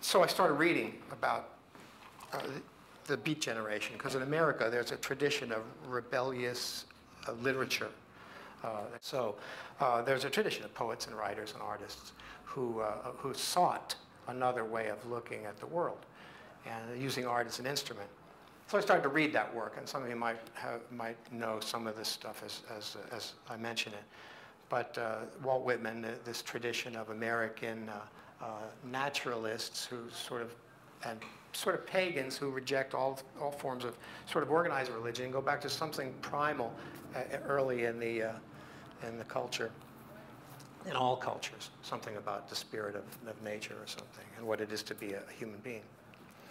So I started reading about the Beat generation, because in America there's a tradition of rebellious literature. There's a tradition of poets and writers and artists who sought another way of looking at the world and using art as an instrument. So I started to read that work, and some of you might know some of this stuff as I mention it. But Walt Whitman, this tradition of American naturalists who sort of pagans who reject all forms of sort of organized religion and go back to something primal early in the culture, in all cultures, something about the spirit of nature or something, and what it is to be a human being.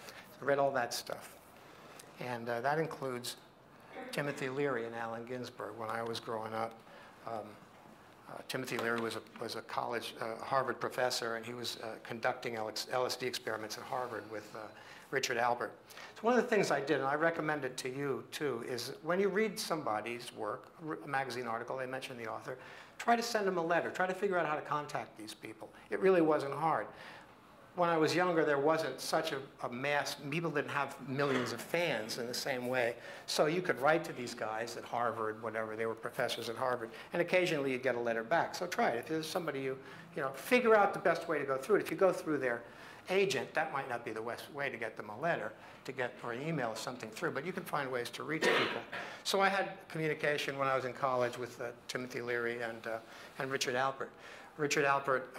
So I read all that stuff. And that includes Timothy Leary and Allen Ginsberg. When I was growing up, Timothy Leary was a Harvard professor, and he was conducting LSD experiments at Harvard with Richard Albert. So one of the things I did, and I recommend it to you too, is when you read somebody's work, a magazine article, they mention the author, try to send them a letter. Try to figure out how to contact these people. It really wasn't hard. When I was younger, there wasn't such a mass. People didn't have millions of fans in the same way. So you could write to these guys at Harvard, whatever. They were professors at Harvard. And occasionally you'd get a letter back. So try it. If there's somebody you know, figure out the best way to go through it. If you go through their agent, that might not be the best way to get them a letter, or an email something through. But you can find ways to reach people. So I had communication when I was in college with Timothy Leary and Richard Albert. Richard Albert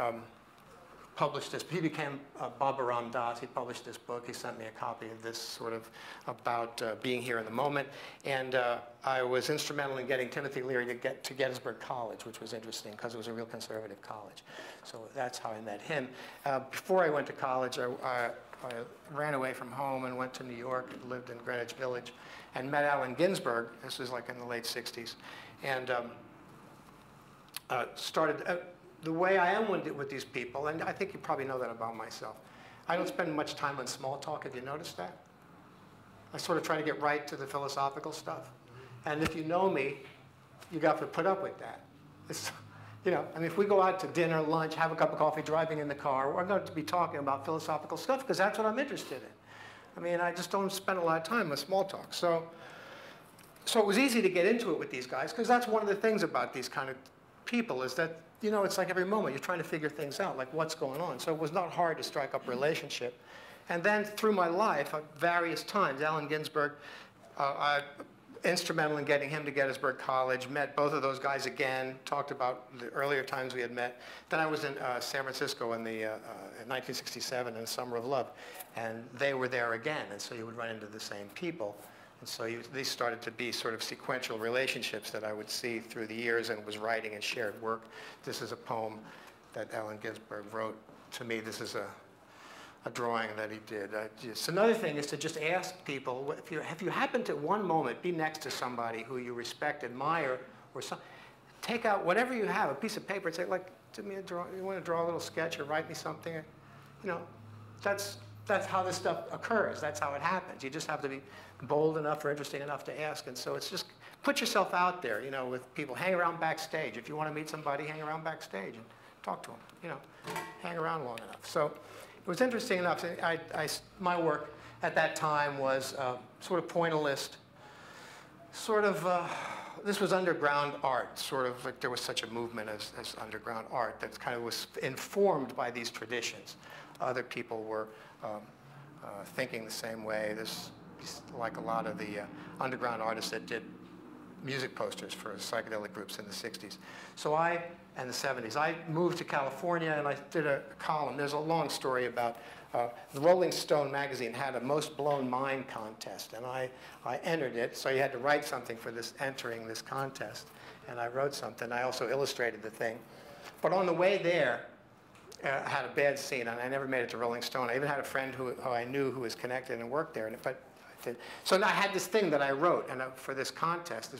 published this. He became Baba Ram Das. He published this book. He sent me a copy of this, sort of about being here in the moment. And I was instrumental in getting Timothy Leary to get to Gettysburg College, which was interesting because it was a real conservative college. So that's how I met him. Before I went to college, I ran away from home and went to New York and lived in Greenwich Village and met Allen Ginsberg. This was like in the late 60s. And started... the way I am with these people, and I think you probably know that about myself, I don't spend much time on small talk. Have you noticed that? I sort of try to get right to the philosophical stuff. And if you know me, you got to put up with that. You know, I mean, if we go out to dinner, lunch, have a cup of coffee, driving in the car, we're going to be talking about philosophical stuff because that's what I'm interested in. I mean, I just don't spend a lot of time with small talk. So it was easy to get into it with these guys because that's one of the things about these kind of people is that, you know, it's like every moment you're trying to figure things out, like what's going on. So it was not hard to strike up a relationship. And then through my life, at various times, Allen Ginsberg, instrumental in getting him to Gettysburg College, met both of those guys again, talked about the earlier times we had met. Then I was in San Francisco in 1967 in the Summer of Love, and they were there again, and so you would run into the same people. And so these started to be sort of sequential relationships that I would see through the years and was writing and shared work. This is a poem that Allen Ginsberg wrote to me. This is a drawing that he did. Another thing is to just ask people, if you happen to one moment be next to somebody who you respect, admire, or something, take out whatever you have, a piece of paper, and say, like, do me a draw, you want to draw a little sketch or write me something? You know, that's how this stuff occurs. That's how it happens. You just have to be bold enough or interesting enough to ask. And so it's just put yourself out there, you know, with people. Hang around backstage. If you want to meet somebody, hang around backstage and talk to them. You know, hang around long enough. So it was interesting enough. My work at that time was sort of pointillist, sort of, this was underground art, sort of like there was such a movement as underground art that kind of was informed by these traditions. Other people were thinking the same way. There's like a lot of the underground artists that did music posters for psychedelic groups in the 60s. And the 70s. I moved to California and I did a column. There's a long story about the Rolling Stone magazine had a Most Blown Mind contest, and I entered it, so you had to write something for entering this contest. And I wrote something. I also illustrated the thing. But on the way there, I had a bad scene, and I never made it to Rolling Stone. I even had a friend who I knew who was connected and worked there. So I had this thing that I wrote for this contest.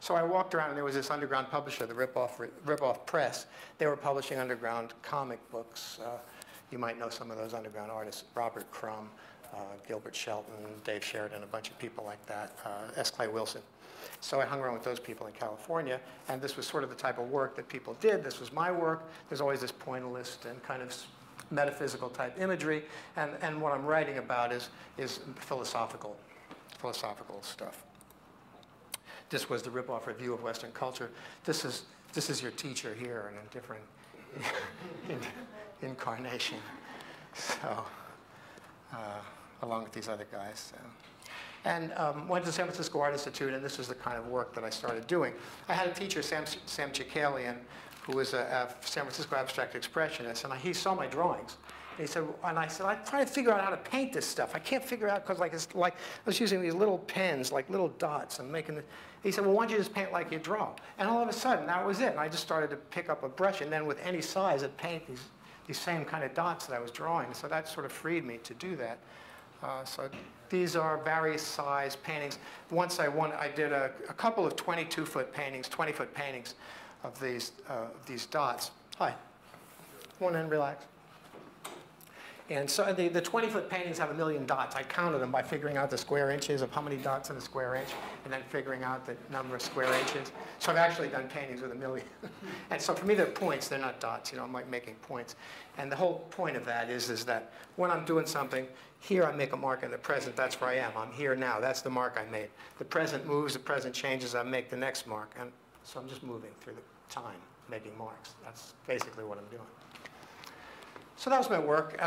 So I walked around, and there was this underground publisher, the Rip-Off Press. They were publishing underground comic books. You might know some of those underground artists, Robert Crumb, Gilbert Shelton, Dave Sheridan, a bunch of people like that, S. Clay Wilson. So I hung around with those people in California, and this was sort of the type of work that people did. This was my work. There's always this pointillist and kind of metaphysical type imagery, and what I'm writing about is philosophical stuff. This was the rip-off review of Western culture. This is your teacher here in a different incarnation. So, along with these other guys. So. And went to the San Francisco Art Institute, and this is the kind of work that I started doing. I had a teacher, Sam Chikalian, who was a San Francisco abstract expressionist, and he saw my drawings. And he said, and I said, I'm trying to figure out how to paint this stuff. I can't figure out, because it's like I was using these little pens, like little dots, and making it. He said, well, why don't you just paint like you draw? And all of a sudden, that was it. And I just started to pick up a brush, and then with any size, I'd paint these same kind of dots that I was drawing. So that sort of freed me to do that. So these are various size paintings. Once I did a couple of 22-foot paintings, 20-foot paintings of these dots. Hi. One and relax. And so the 20-foot paintings have 1 million dots. I counted them by figuring out the square inches of how many dots in a square inch, and then figuring out the number of square inches. So I've actually done paintings with 1 million. And so for me, they're points. They're not dots. You know, I'm like making points. And the whole point of that is that when I'm doing something, here I make a mark in the present. That's where I am. I'm here now. That's the mark I made. The present moves. The present changes. I make the next mark. And so I'm just moving through the time, making marks. That's basically what I'm doing. So that was my work.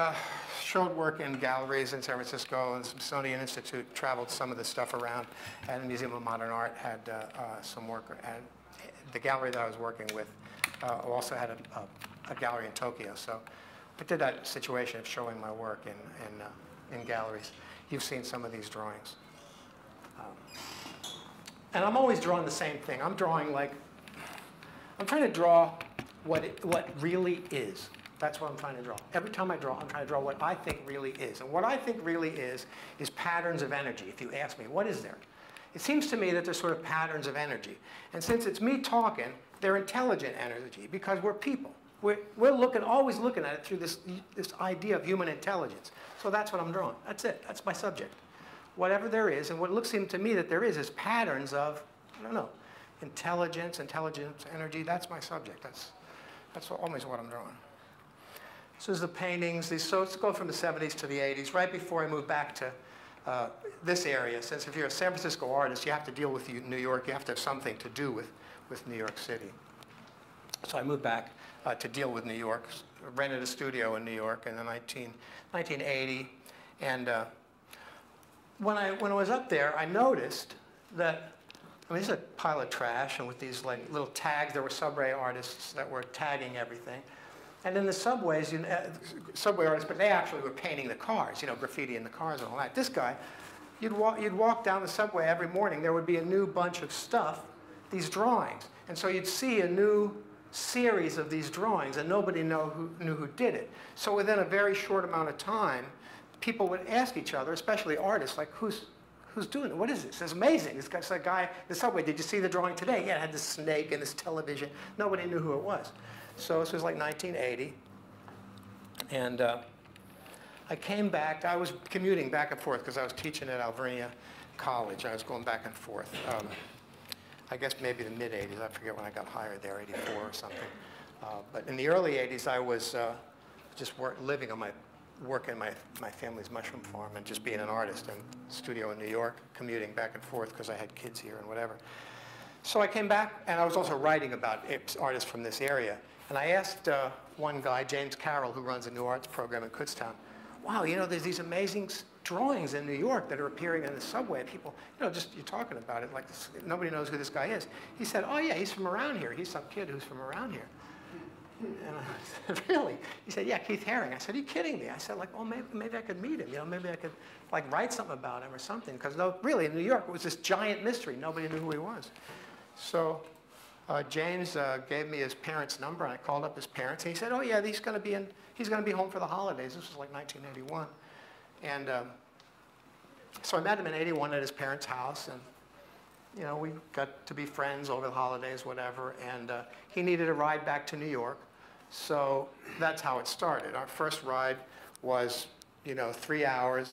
Showed work in galleries in San Francisco, and the Smithsonian Institute traveled some of the stuff around, and the Museum of Modern Art had some work. And the gallery that I was working with also had a gallery in Tokyo. So I did that situation of showing my work in galleries. You've seen some of these drawings. And I'm always drawing the same thing. I'm trying to draw what really is. That's what I'm trying to draw. Every time I draw, I'm trying to draw what I think really is. And what I think really is patterns of energy. If you ask me, what is there? It seems to me that there's sort of patterns of energy. And since it's me talking, they're intelligent energy, because we're people. We're always looking at it through this idea of human intelligence. So that's what I'm drawing. That's it. That's my subject. Whatever there is, and what looks to me that there is patterns of, I don't know, intelligence energy. That's my subject. That's always what I'm drawing. So there's the paintings. So let's go from the 70s to the 80s, right before I moved back to this area. Since if you're a San Francisco artist, you have to deal with New York. You have to have something to do with New York City. So I moved back to deal with New York, rented a studio in New York in the 1980. And when I was up there, I noticed that, I mean, this is a pile of trash, and with these like little tags, there were subway artists that were tagging everything. And in the subways, subway artists, but they actually were painting the cars, graffiti in the cars and all that. This guy, you'd walk down the subway every morning, there would be a new bunch of stuff, these drawings. And so you'd see a new series of these drawings, and nobody knew who did it. So within a very short amount of time, people would ask each other, especially artists, like, who's doing it? What is this? It's amazing. This guy, the subway, did you see the drawing today? Yeah, it had this snake and this television. Nobody knew who it was. So this was like 1980, and I came back. I was commuting back and forth because I was teaching at Alvernia College. I was going back and forth. I guess maybe the mid-'80s. I forget when I got hired there, 84 or something. But in the early 80s, I was just living on work in my family's mushroom farm and just being an artist in a studio in New York, commuting back and forth because I had kids here and whatever. So I came back, and I was also writing about artists from this area. And I asked one guy, James Carroll, who runs a new arts program in Kutztown, wow, there's these amazing drawings in New York that are appearing in the subway. People, just you're talking about it like this, nobody knows who this guy is. He said, oh yeah, he's from around here. He's some kid who's from around here. And I said, really? He said, yeah, Keith Haring. I said, are you kidding me? I said, like, well, maybe I could meet him. Maybe I could like write something about him or something. Because really, in New York, it was this giant mystery. Nobody knew who he was. So James gave me his parents' number, and I called up his parents, and he said, oh yeah, he's going to be home for the holidays. This was like 1981. And so I met him in 81 at his parents' house, and we got to be friends over the holidays, whatever, and he needed a ride back to New York. So that's how it started. Our first ride was, 3 hours.